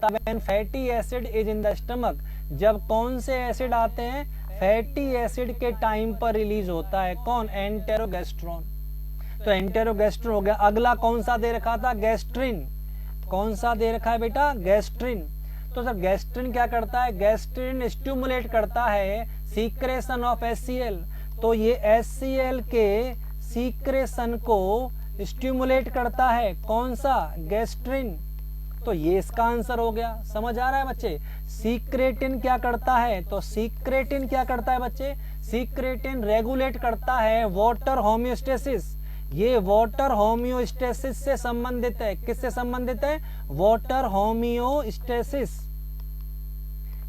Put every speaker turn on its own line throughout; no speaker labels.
होता है when fatty acid is in the stomach, जब कौन से एसिड आते हैं, फैटी एसिड के टाइम पर रिलीज होता है कौन, एंटेरोगेस्ट्रॉन। तो एंटेरोगेस्ट्रॉन हो गया। अगला कौन सा दे रखा था, गैस्ट्रिन। कौन सा दे रखा है बेटा, गैस्ट्रिन। तो सर गैस्ट्रिन क्या करता है, गैस्ट्रिन स्टिमुलेट करता है सीक्रेशन ऑफ HCl। तो ये HCl के सीक्रेशन को स्टिमुलेट करता है कौन सा, गैस्ट्रिन। तो ये इसका आंसर हो गया। समझ आ रहा है बच्चे। सीक्रेटिन क्या करता है, तो सीक्रेटिन क्या करता है बच्चे, सीक्रेटिन रेगुलेट करता है वाटर होम्योस्टेसिस। ये वाटर होम्योस्टेसिस से संबंधित है। किससे संबंधित है, वाटर होम्योस्टेसिस।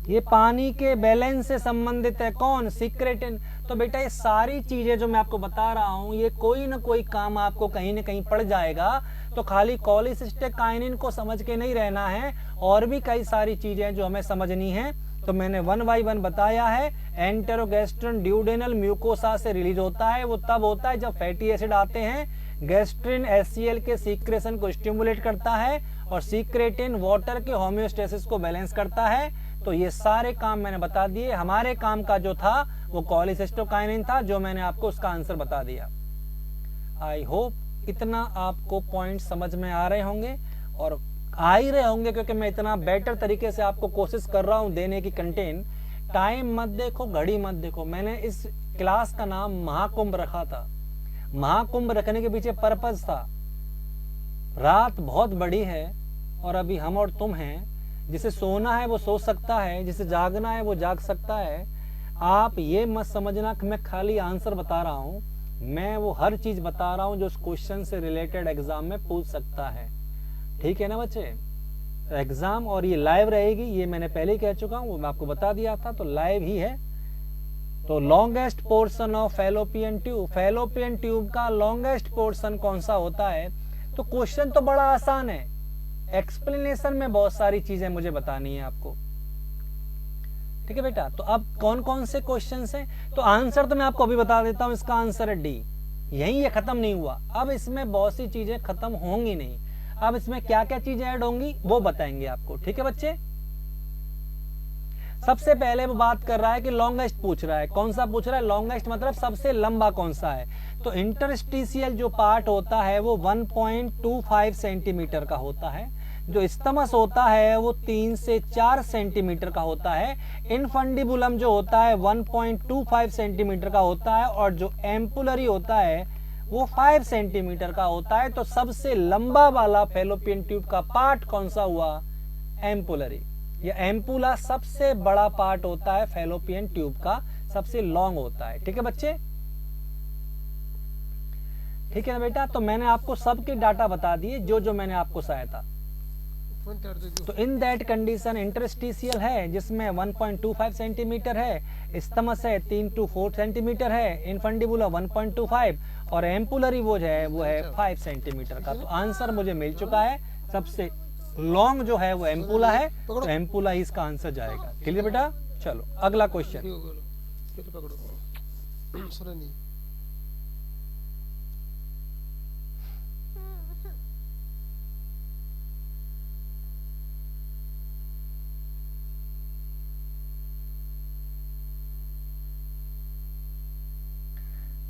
ये पानी के बैलेंस से संबंधित है कौन, सीक्रेटिन। तो बेटा ये सारी चीजें जो मैं आपको बता रहा हूं, ये कोई ना कोई काम आपको कहीं ना कहीं पड़ जाएगा। तो खाली कोलिसिस्टेकाइनिन को समझ के नहीं रहना है, और भी कई सारी चीजें जो हमें समझनी है। तो मैंने 1 बाय 1 बताया है। एंटेरोगेस्ट्रिन ड्यूडेनल म्यूकोसा से रिलीज होता है, वो तब होता है जब फैटी एसिड आते हैं। गैस्ट्रिन HCl के सीक्रेशन को स्टिमुलेट करता है, और सीक्रेटिन वाटर के होम्योस्टेसिस को बैलेंस करता है। तो ये सारे काम मैंने बता दिए। हमारे काम का जो था वो कोलिसिस्टेकाइनिन था, जो मैंने आपको उसका आंसर बता दिया। आई होप इतना आपको पॉइंट समझ में आ रहे होंगे, और आ ही रहे होंगे, क्योंकि मैं इतना बेटर तरीके से आपको कोशिश कर रहा हूं देने की कंटेंट। टाइम मत देखो, घड़ी मत देखो। मैंने इस क्लास का नाम महाकुंभ रखा था। महाकुंभ रखने के पीछे पर्पज था, रात बहुत बड़ी है और अभी हम और तुम हैं। जिसे सोना है वो सो सकता है, जिसे जागना है वो जाग सकता है। आप ये मत समझना कि मैं खाली आंसर बता रहा हूं, मैं वो हर चीज बता रहा हूं जो उस क्वेश्चन से रिलेटेड एग्जाम में पूछ सकता है। ठीक है ना बच्चे। एग्जाम और ये लाइव रहेगी, ये मैंने पहले ही कह चुका हूं, वो मैं आपको बता दिया था, तो लाइव ही है। तो longest portion of fallopian tube, fallopian tube का लॉन्गेस्ट पोर्शन कौन सा होता है। तो क्वेश्चन तो बड़ा आसान है, एक्सप्लेनेशन में बहुत सारी चीजें मुझे बतानी है आपको। ठीक है बेटा। तो अब कौन कौन से क्वेश्चन हैं, तो आंसर तो मैं आपको अभी बता देता हूं। इसका आंसर है डी। यही ये खत्म नहीं हुआ, अब इसमें बहुत सी चीजें खत्म होंगी नहीं। अब इसमें क्या क्या चीजें ऐड होंगी वो बताएंगे आपको। ठीक है बच्चे। सबसे पहले वो बात कर रहा है कि लॉन्गेस्ट पूछ रहा है। कौन सा पूछ रहा है, लॉन्गेस्ट मतलब सबसे लंबा कौन सा है। तो इंटरस्टिशियल जो पार्ट होता है वो 1.25 सेंटीमीटर का होता है। जो स्तमस होता है वो 3 से 4 सेंटीमीटर का होता है। इनफंडिबुलम जो होता है 1.25 सेंटीमीटर का होता है, और जो एम्पुलरी होता है वो 5 सेंटीमीटर का होता है। तो सबसे लंबा वाला फैलोपियन ट्यूब का पार्ट कौन सा हुआ, एम्पुलरी। या एम्पुला सबसे बड़ा पार्ट होता है फैलोपियन ट्यूब का, सबसे लॉन्ग होता है। ठीक है बच्चे, ठीक है ना बेटा। तो मैंने आपको सबके डाटा बता दिए जो जो मैंने आपको सहाया था। तो इन दैट कंडीशन इंटरस्टिशियल है जिसमें 1.25 सेंटीमीटर है, स्तमस है 3 to 4 सेंटीमीटर है, इनफंडिबुला 1.25, और एम्पुलरी वो है 5 सेंटीमीटर का। तो आंसर मुझे मिल चुका है। सबसे लॉन्ग जो है वो एम्पुला है, तो एम्पुला ही इसका आंसर जाएगा। क्लियर बेटा। चलो अगला क्वेश्चन।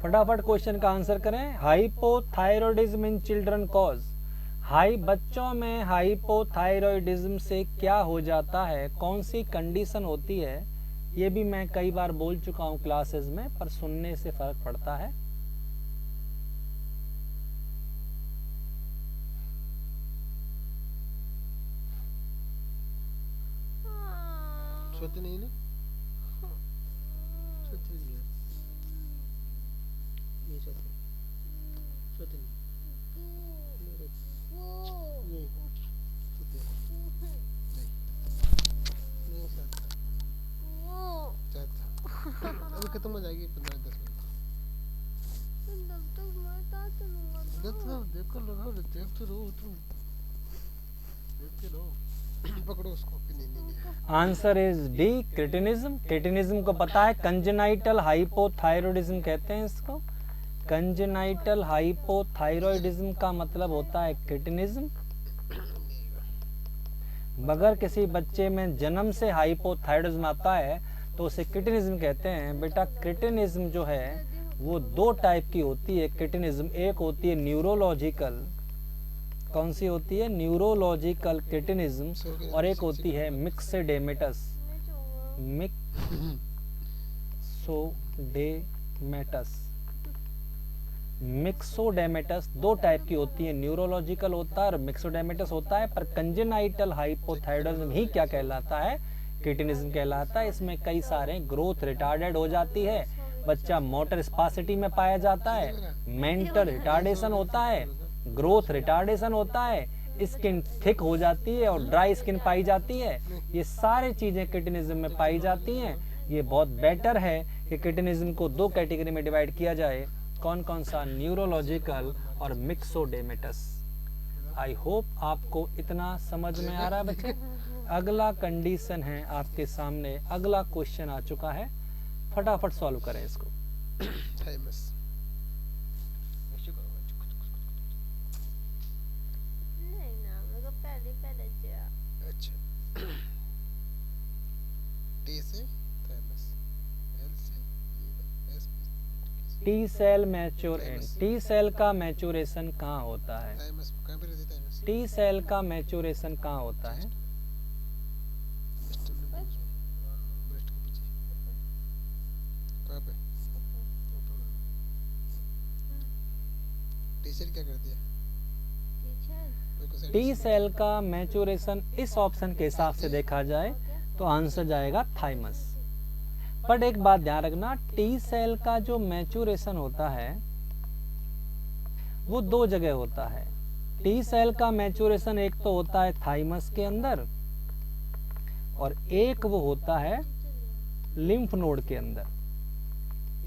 फटाफट क्वेश्चन का आंसर करें। हाइपोथायरॉयडिज्म इन चिल्ड्रन कॉज, बच्चों में हाइपोथायरॉयडिज्म से क्या हो जाता है, कौन सी कंडीशन होती है। ये भी मैं कई बार बोल चुका हूं क्लासेस में, पर सुनने से फर्क पड़ता है।
नहीं ना? खत्म हो जाएगी 15-10 मिनट। देखो लगाओ, देखते रहो तुम, देखते रहो। पकड़ो उसको।
Answer is D, cretinism. Cretinism को पता है, कंजेनाइटल हाइपोथायरॉयडिज्म कहते हैं इसको। कंजेनाइटल हाइपोथायरॉयडिज्म का मतलब होता है क्रिटिनिज्म। अगर किसी बच्चे में जन्म से हाइपोथायरॉइडिज्म आता है तो उसे क्रिटिनिज्म कहते हैं। बेटा क्रिटिनिज्म जो है वो दो टाइप की होती है। क्रिटिनिज्म एक होती है न्यूरोलॉजिकल, कौन सी होती है? न्यूरोलॉजिकल क्रिटिनिज्म, और एक होती है मिक्सेडेमेटस। मिक्सोडेमेटस दो टाइप की होती है, न्यूरोलॉजिकल होता है और मिक्सोडेमेटस होता है। पर कंजेनाइटल हाइपोथायरॉइडिज्म ही क्या कहलाता है? क्रिटिनिज्म कहलाता है। इसमें कई सारे ग्रोथ रिटार्डेड हो जाती है, बच्चा मोटर स्पासिटी में पाया जाता है, मेंटल रिटार्डेशन होता है, ग्रोथ रिटार्डेशन होता है, स्किन थिक हो जाती है और ड्राई स्किन पाई जाती है। ये सारी चीजें क्रिटिनिज्म में पाई जाती हैं। ये बहुत बेटर है कि क्रिटिनिज्म को दो कैटेगरी में डिवाइड किया जाए। कौन कौन सा? न्यूरोलॉजिकल और मिक्सोडेमेटस। आई होप आपको इतना समझ में आ रहा है बच्चे। अगला कंडीशन है आपके सामने, अगला क्वेश्चन आ चुका है, फटाफट सॉल्व करें इसको।
थाइमस
नहीं ना, मेरे को पहले चाहिए।
अच्छा टी से थाइमस, एल से लीवर, एस पे
T cell mature and T cell का मैच्योरेशन कहाँ होता है?
थाइमस कहाँ पे रहती है? थाइमस
टी सेल का मैच्योरेशन कहाँ होता है?
ब्रेस्ट के पीछे कहाँ पे? टी सेल क्या करती है?
टी सेल का मैच्योरेशन इस ऑप्शन के हिसाब से देखा जाए तो आंसर जाएगा थाइमस। बट एक बात ध्यान रखना, टी सेल का जो मैच्योरेशन होता है वो दो जगह होता है। टी सेल का मैच्योरेशन एक तो होता है थाइमस के अंदर और एक वो होता है लिम्फ नोड के अंदर।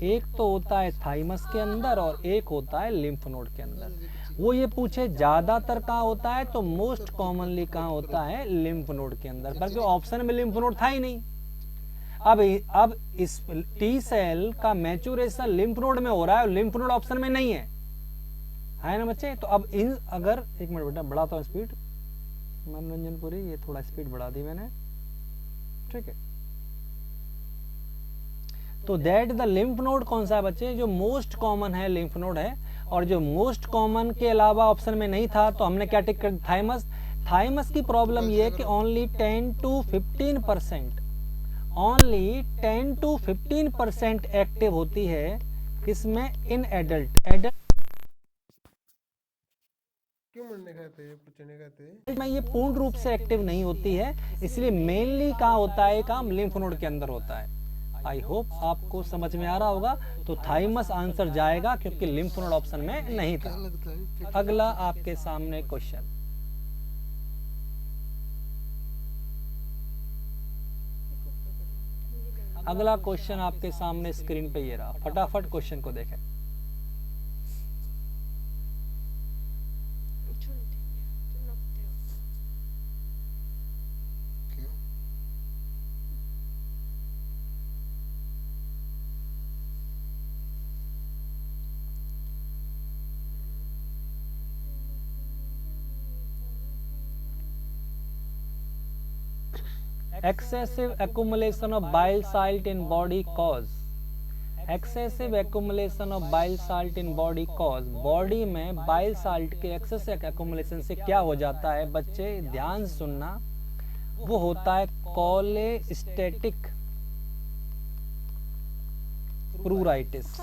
एक तो होता है थाइमस के अंदर और एक होता है लिम्फ नोड के अंदर। वो ये पूछे ज्यादातर कहाँ होता है तो मोस्ट कॉमनली कहाँ होता है? लिम्फ नोड के अंदर, बल्कि ऑप्शन में लिम्फ नोड था ही नहीं। अब इस टी सेल का मैच्योरेशन लिम्फ नोड में हो रहा है और लिम्फ नोड ऑप्शन में नहीं है ना बच्चे? तो अब इन अगर एक मिनट बेटा बढ़ाता हूँ स्पीड, मनोरंजन पूरी ये थोड़ा स्पीड बढ़ा दी मैंने, ठीक है। तो दैट द लिम्फ नोड कौन सा है बच्चे? जो मोस्ट कॉमन है लिम्फ नोड है, और जो मोस्ट कॉमन के अलावा ऑप्शन में नहीं था तो हमने क्या टिक कर? थाइमस। थाइमस की प्रॉब्लम ये है कि ओनली 10 to 15% एक्टिव होती है, किसमें? In adult.
क्यों मरने खाते हैं, पुचने खाते हैं?
में ये पूर्ण रूप से एक्टिव नहीं होती है, इसलिए मेनली कहाँ होता है काम? लिम्फ नोड के अंदर होता है। आई होप आपको समझ में आ रहा होगा। तो थाइमस आंसर जाएगा क्योंकि लिम्फ नोड ऑप्शन में नहीं था। अगला आपके सामने क्वेश्चन, अगला क्वेश्चन आपके सामने स्क्रीन पे ये रहा, फटाफट क्वेश्चन को देखें।
क्यों?
Excessive accumulation of bile salt in body cause, excessive accumulation of bile salt in body cause, body में बाइल साल्ट के एक्सेस एक्यूमुलेशन से क्या हो जाता है बच्चे? ध्यान से सुनना, वो होता है कोलेस्टेटिक प्रूराइटिस।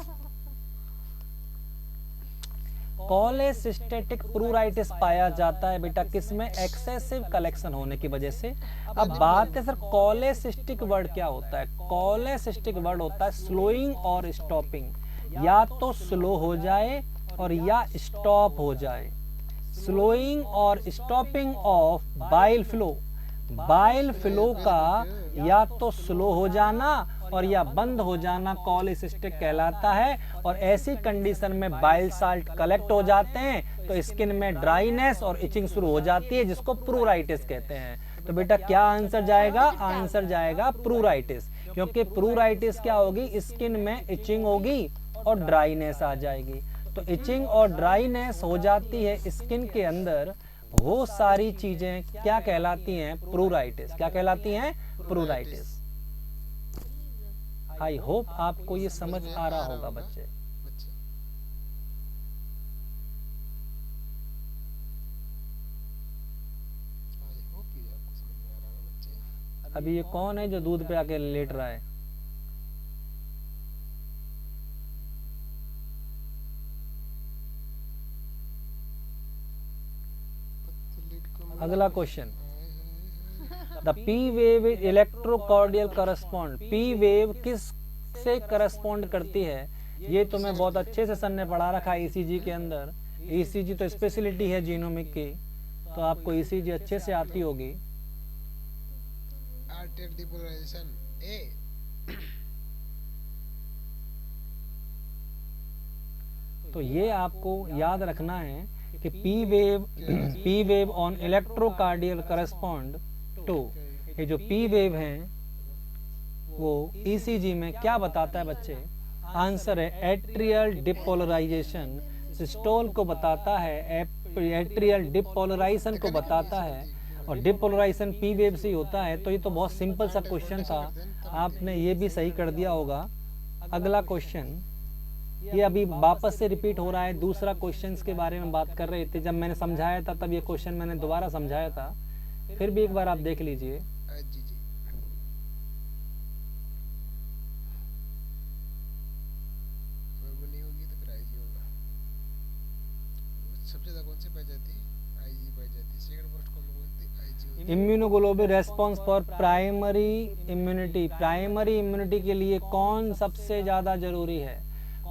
कोलेसिस्टेटिक प्रूराइटिस पाया जाता है बेटा किसमें? एक्सेसिव कलेक्शन होने की वजह से। अब बात है सर कोलेसिस्टिक वर्ड क्या होता है? कोलेसिस्टिक वर्ड होता है स्लोइंग और स्टॉपिंग, या तो स्लो हो जाए और या स्टॉप हो जाए। स्लोइंग और stopping of bile flow, bile flow का या तो स्लो हो जाना और या बंद हो जाना कोलेसिस्टिक कहलाता है। और ऐसी कंडीशन में बाइल साल्ट कलेक्ट हो जाते हैं तो स्किन में ड्राइनेस और इचिंग शुरू हो जाती है, जिसको प्रूराइटिस कहते हैं। तो बेटा क्या आंसर जाएगा? आंसर जाएगा प्रूराइटिस, क्योंकि प्रूराइटिस क्या होगी? स्किन में इचिंग होगी और ड्राइनेस आ जाएगी। तो इचिंग और ड्राइनेस हो जाती है स्किन के अंदर, वो सारी चीजें क्या कहलाती हैं? प्रूराइटिस। क्या कहलाती हैं? प्रूराइटिस। आई होप आपको ये समझ आ रहा होगा बच्चे।
बच्चे आई होप ये आपको समझ में आ रहा होगा बच्चे।
अभी ये कौन है जो दूध पे आके लेट रहा है?
पतली कमर
अगला क्वेश्चन,
हाय हाय हाय।
The P wave electrocardial correspond. P wave किस से करस्पॉन्ड करती है? ये तुम्हें बहुत अच्छे से सर ने पढ़ा रखा है ईसीजी के अंदर। ईसीजी तो स्पेशलिटी है जीनोमिक की, तो आपको ईसीजी अच्छे से आती होगी।
आर्टेड डिपोलराइजेशन ए।
तो ये आपको याद रखना है कि P wave on electrocardial correspond to. ये जो पी वेव हैं वो ईसीजी में क्या बताता है बच्चे? आंसर है एट्रियल डिपोलराइजेशन। सिस्टोल को बताता है, एट्रियल डिपोलराइजेशन को बताता है, और डिपोलराइजेशन पी वेव से ही होता है। तो ये तो बहुत सिंपल सा क्वेश्चन था, आपने ये भी सही कर दिया होगा। अगला क्वेश्चन, ये अभी वापस से रिपीट हो रहा है। दूसरा क्वेश्चन के बारे में बात कर रहे थे, जब मैंने समझाया था तब ये क्वेश्चन मैंने दोबारा समझाया था, फिर भी एक बार आप देख लीजिए।
जी जी। अगर वो नहीं होगी तो फिर आईजी होगा। सबसे ज्यादा कौन सी पाई जाती है? आईजी पाई जाती है। सेकंड मोस्ट कॉमन कौन सी? आईजी होती है।
Immunoglobular response for primary immunity. Primary immunity के लिए कौन सबसे ज्यादा जरूरी है?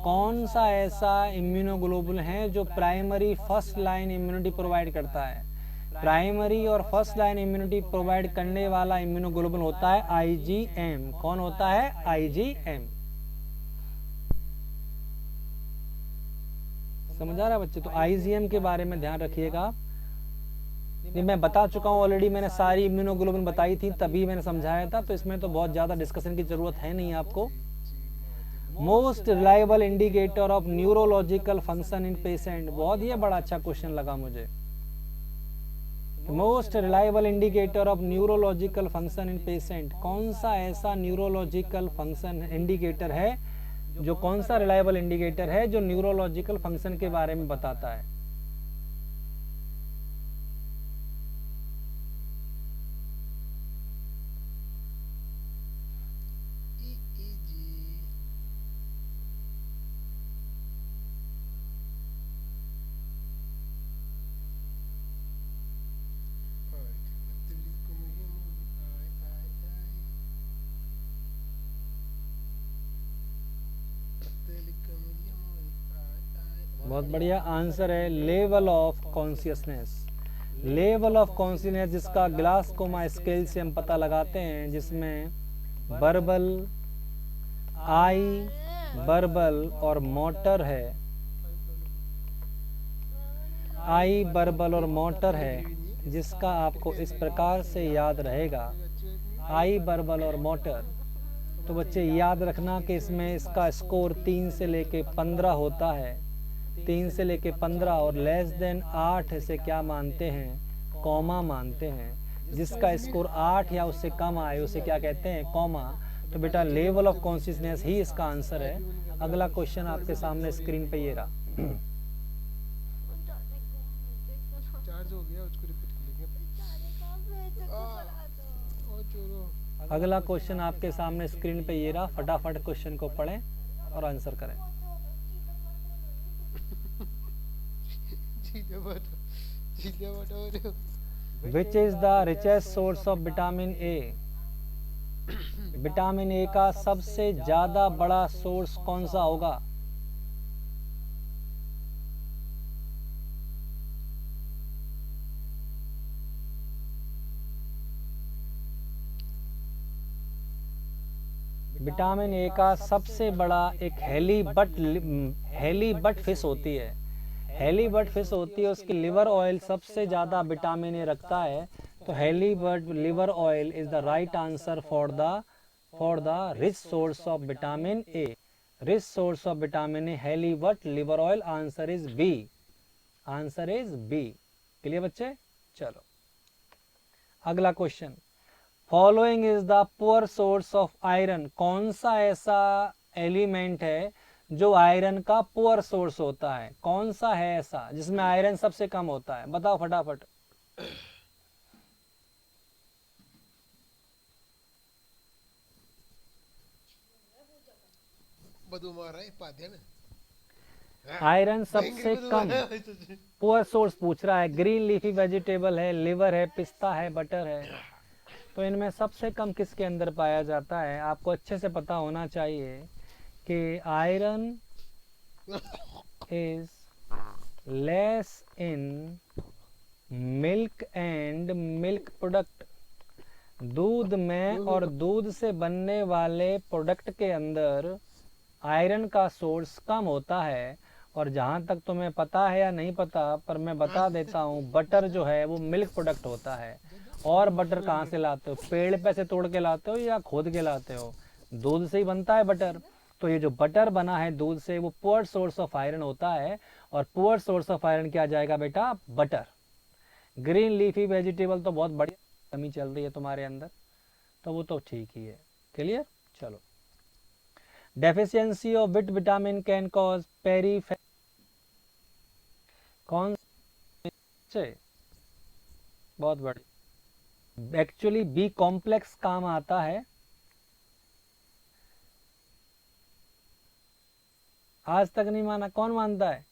कौन सा ऐसा इम्यूनोग्लोबुल है जो primary first line immunity provide करता है? प्राइमरी और फर्स्ट लाइन इम्यूनिटी प्रोवाइड करने वाला इम्यूनोग्लोबुल होता है आईजीएम। कौन होता है? आईजीएम। समझ आ रहा है बच्चे? तो आईजीएम के बारे में ध्यान रखिएगा। ये मैं बता चुका हूँ ऑलरेडी, मैंने सारी इम्यूनोग्लोबुलिन बताई थी, तभी मैंने समझाया था, तो इसमें तो बहुत ज्यादा डिस्कशन की जरूरत है नहीं आपको। Most reliable indicator of neurological function in patient. बहुत ये बड़ा अच्छा क्वेश्चन लगा मुझे। Most reliable indicator of neurological function in patient. कौन सा ऐसा न्यूरोलॉजिकल फंक्शन इंडिकेटर है जो, कौन सा रिलायबल इंडिकेटर है जो न्यूरोलॉजिकल फंक्शन के बारे में बताता है?
ईईजी। और पतली कमर आय आय आय। पतली कमर आय आय।
बहुत बढ़िया आंसर है level of consciousness. Level of consciousness जिसका ग्लासकोमा स्केल से हम पता लगाते हैं, जिसमें वर्बल, आई, वर्बल और मोटर है। आई, वर्बल और मोटर है, जिसका आपको इस प्रकार से याद रहेगा, आई, वर्बल और मोटर। तो बच्चे याद रखना कि इसमें इसका स्कोर 3 से लेके 15 होता है। 3 से लेके 15 और लेस देन 8 से क्या मानते हैं? कॉमा मानते हैं। जिसका स्कोर 8 या उससे कम आए उसे क्या कहते हैं? कॉमा। तो बेटा लेवल ऑफ कॉन्शियसनेस ही इसका आंसर है। अगला क्वेश्चन आपके सामने स्क्रीन पे ये रहा।
चार्ज हो गया, उसको रिपीट कर लेंगे। ओ चोरो।
अगला क्वेश्चन आपके सामने स्क्रीन पे ये रहा। फटाफट क्वेश्चन को पढ़ें और आंसर करें।
चीज़ें बता।
विच is the richest source of vitamin A. Vitamin A का सबसे ज्यादा बड़ा सोर्स कौन सा होगा? विटामिन ए का सबसे बड़ा एक हेलीबट फिश होती है। हेलीबट फिश होती है, उसकी लिवर ऑयल सबसे ज्यादा विटामिन ए रखता है। तो halibut liver oil is the right answer for the rich source of vitamin A. Rich source of vitamin A halibut liver oil. Answer is B. Answer is B. Clear बच्चे? चलो अगला question, following is the poor source of iron. कौन सा ऐसा element है जो iron का poor source होता है? कौन सा है ऐसा जिसमें आयरन सबसे कम होता है? बताओ फटाफट।
बदू मार रहा है पाध्या में।
आयरन
भयंकर
सबसे
बदू
कम
मार रहा है तुझे।
पुअर सोर्स पूछ रहा है। ग्रीन लीफी वेजिटेबल है, लिवर है, पिस्ता है, बटर है। तो इनमें सबसे कम किसके अंदर पाया जाता है? आपको अच्छे से पता होना चाहिए कि iron is less in milk and milk product. दूध में और दूध से बनने वाले प्रोडक्ट के अंदर आयरन का सोर्स कम होता है। और जहाँ तक तुम्हें पता है या नहीं पता, पर मैं बता देता हूँ, बटर जो है वो मिल्क प्रोडक्ट होता है। और बटर कहाँ से लाते हो? पेड़ पे से तोड़ के लाते हो या खोद के लाते हो? दूध से ही बनता है बटर। तो ये जो बटर बना है दूध से, वो पुअर सोर्स ऑफ आयरन होता है। और पुअर सोर्स ऑफ आयरन क्या जाएगा बेटा? बटर। ग्रीन लीफी वेजिटेबल तो बहुत बढ़िया, कमी चल रही है तुम्हारे अंदर, तो वो तो ठीक ही है। क्लियर? चलो, deficiency of vit vitamin can cause peri, कौन से? बहुत बड़ी, एक्चुअली बी कॉम्प्लेक्स काम आता है। आज तक नहीं माना? कौन मानता है?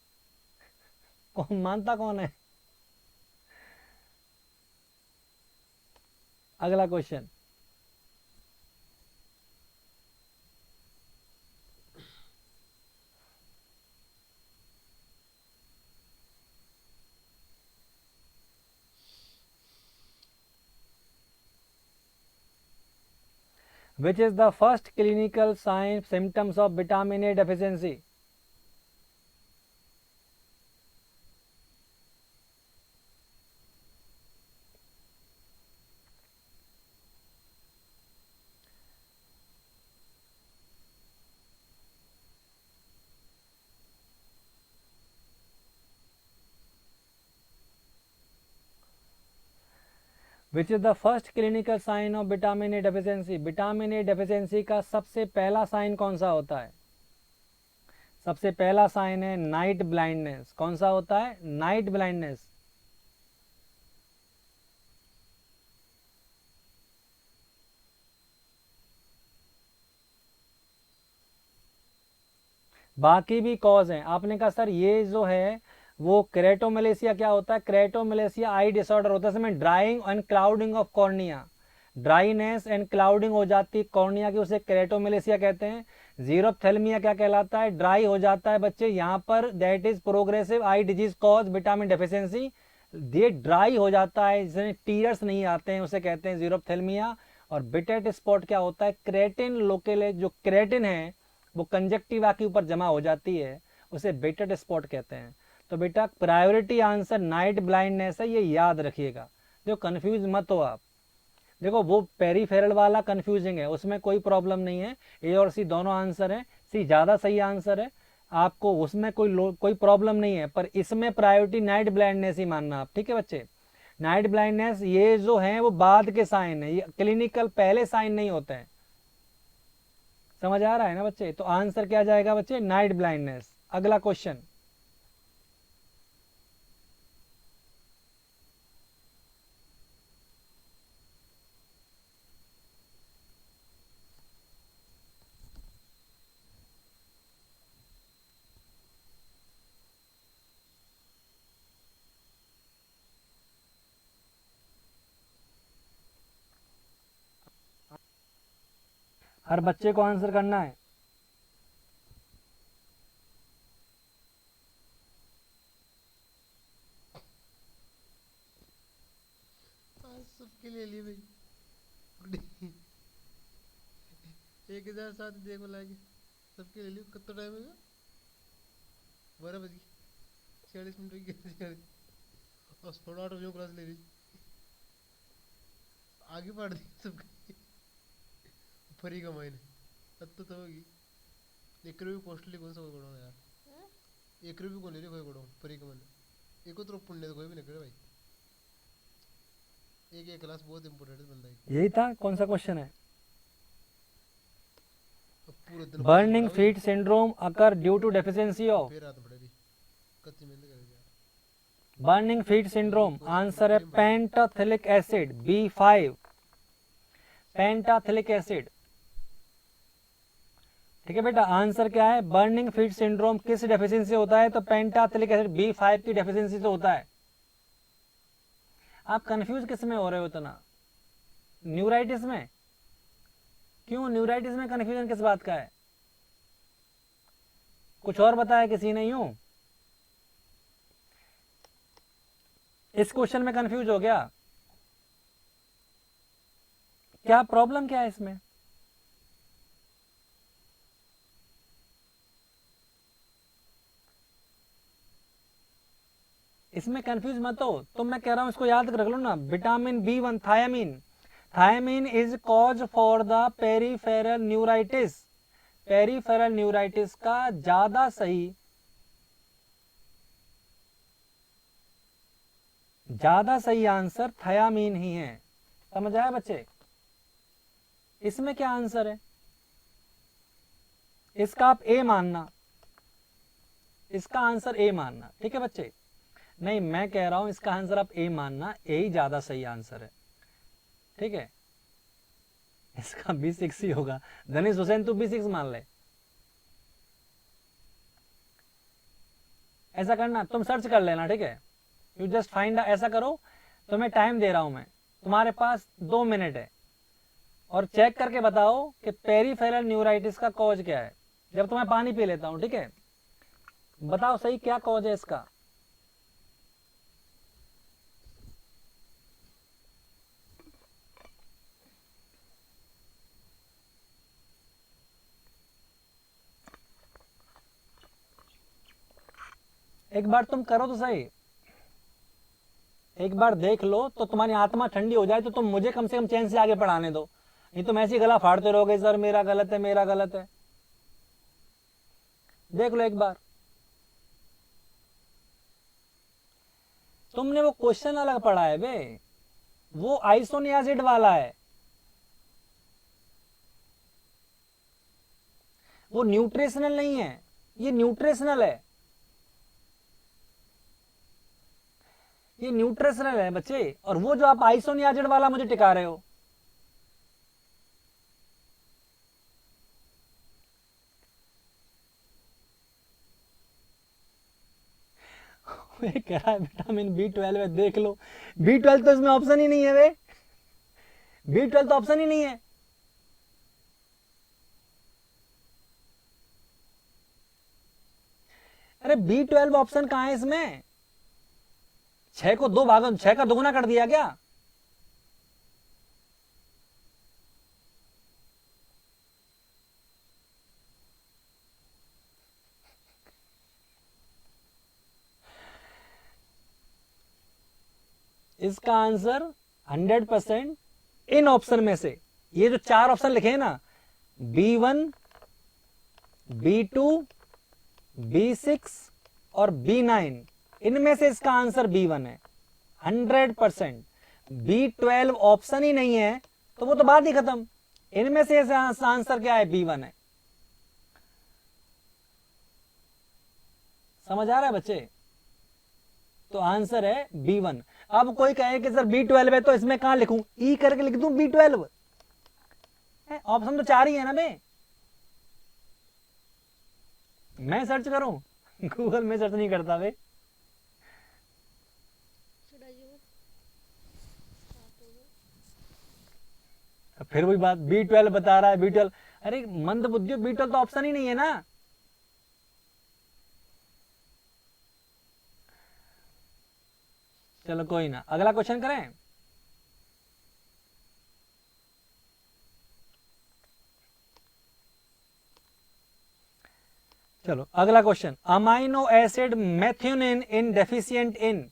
कौन मानता? कौन है? अगला question, which is the first clinical sign symptoms of vitamin A deficiency? Which is the first clinical sign of vitamin A deficiency? Vitamin A deficiency का सबसे पहला साइन कौन सा होता है? सबसे पहला साइन है नाइट ब्लाइंडनेस। कौन सा होता है? Night blindness. बाकी भी कॉज हैं। आपने कहा सर ये जो है वो क्रेटोमलेशिया क्या होता है? क्रेटोमलेशिया आई डिसऑर्डर होता है, इसमें drawing and clouding of cornea, dryness and clouding हो जाती है कॉर्निया की, उसे क्रेटोमलेशिया कहते हैं। जीरोप्थेल्मिया क्या कहलाता है? ड्राई हो जाता है बच्चे यहाँ पर, that is progressive eye disease cause vitamin deficiency. ये ड्राई हो जाता है, जिसमें टीयर्स नहीं आते हैं, उसे कहते हैं जीरोप्थेल्मिया। और बिटेट स्पॉट क्या होता है? क्रेटिन लोकेले, जो क्रेटिन है वो कंजक्टिवा के ऊपर जमा हो जाती है, उसे बिटेट स्पॉट कहते हैं। तो बेटा प्रायोरिटी आंसर नाइट ब्लाइंडनेस है, ये याद रखिएगा। देखो कंफ्यूज मत हो आप। देखो वो पेरीफेरल वाला कंफ्यूजिंग है, उसमें कोई प्रॉब्लम नहीं है। ए और सी दोनों आंसर है, सी ज़्यादा सही आंसर है, आपको उसमें कोई प्रॉब्लम नहीं है। पर इसमें प्रायोरिटी नाइट ब्लाइंडनेस ही मानना आप, ठीक है बच्चे? नाइट ब्लाइंडनेस ये जो है वो बाद के साइन है, ये क्लिनिकल पहले साइन नहीं होते हैं। समझ आ रहा है ना बच्चे? तो आंसर क्या जाएगा बच्चे? Night blindness. अगला क्वेश्चन, हर बच्चे को आंसर करना है।
आज सबके ले लिए भाई। गुड्डी 1007 देखो लागे सबके ले लियो। कितना टाइम है? 12 बज गए 46 मिनट की। और 8:30 क्लास ले रही, आगे पढ़ दी सबके। फरी का मायने अब तो होगी। 1 रुपये पोस्टली कौन सा कोई करो यार? 1 रुपये को ले रही कोई करो फरी का मायने। एक तो पुण्य तो कोई भी नहीं करे भाई। एक क्लास बहुत इंपॉर्टेंट है बंदा की।
यही था, कौन सा क्वेश्चन है?
अब पूरे दिन
burning feet syndrome occur due to deficiency of.
फिर रात पड़ेगी कच्ची मेहनत करेगी यार।
बर्निंग फीट सिंड्रोम आंसर है पेंटाथिलिक एसिड B5, पेंटाथिलिक एसिड। ठीक है बेटा, आंसर क्या है? बर्निंग फीट सिंड्रोम किस डेफिशिएंसी से होता है? तो पेंटाथिलिक एसिड B5 की डेफिशिएंसी से होता है। आप कंफ्यूज किस में हो रहे हो इतना? न्यूराइटिस में? क्यों न्यूराइटिस में कंफ्यूजन किस बात का है? कुछ और बताया किसी ने? यूं इस क्वेश्चन में कंफ्यूज हो गया? क्या प्रॉब्लम क्या है इसमें? इसमें कंफ्यूज मत हो। तो मैं कह रहा हूं इसको याद रख लो ना, vitamin B1 thiamine, thiamine is cause for the peripheral neuritis. Peripheral neuritis का ज्यादा सही आंसर थायामीन ही है। समझ आया बच्चे? इसमें क्या आंसर है? इसका आप ए मानना, इसका आंसर ए मानना। ठीक है बच्चे? नहीं, मैं कह रहा हूं इसका आंसर आप ए मानना, ए ही ज्यादा सही आंसर है। ठीक है, इसका B6 ही होगा। धनीश हुसैन तू B6 मान ले। ऐसा करना, तुम सर्च कर लेना। ठीक है, यू जस्ट फाइंड, ऐसा करो, तुम्हें टाइम दे रहा हूं मैं, तुम्हारे पास 2 मिनट है, और चेक करके बताओ कि पेरिफेरल न्यूराइटिस का कॉज क्या है। जब तुम्हें पानी पी लेता हूं। ठीक है, बताओ सही क्या कॉज है इसका। एक बार तुम करो तो सही, एक बार देख लो तो तुम्हारी आत्मा ठंडी हो जाए, तो तुम मुझे कम से कम चैन से आगे पढ़ाने दो। नहीं तुम ऐसे ही गला फाड़ते रहोगे, सर मेरा गलत है, मेरा गलत है। देख लो एक बार। तुमने वो क्वेश्चन अलग पढ़ा है बे, वो आइसोनियाजिड वाला है, वो न्यूट्रिशनल नहीं है, ये न्यूट्रिशनल है, ये न्यूट्रिशनल है बच्चे। और वो जो आप आइसोनियाजिड वाला मुझे टिका रहे हो, ये कह रहा है विटामिन B12 है, देख लो। B12 तो इसमें ऑप्शन ही नहीं है वे, B12 तो ऑप्शन ही नहीं है। अरे B12 ऑप्शन कहां है इसमें? 6 को 2 भागों, 6 का दोगुना कर दिया क्या? इसका आंसर 100% इन ऑप्शन में से, ये जो 4 ऑप्शन लिखे हैं ना, B1, B2, B6 और B9, इनमें से इसका आंसर B1 है 100%। B12 ऑप्शन ही नहीं है तो वो तो बात ही खत्म। इनमें से आंसर क्या है? B1 है। समझ आ रहा है बच्चे? तो आंसर है B1। अब कोई कहे कि सर B12 है तो इसमें कहां लिखूं? ई करके लिख दूं B12? ऑप्शन तो 4 ही है ना बे। मैं सर्च करूं? गूगल में सर्च नहीं करता बे। फिर वही बात, B12 बता रहा है, B12। अरे मंद बुद्धियों, B12 तो ऑप्शन ही नहीं है ना। चलो कोई ना, अगला क्वेश्चन करें। चलो अगला question, amino acid methionine in deficient in.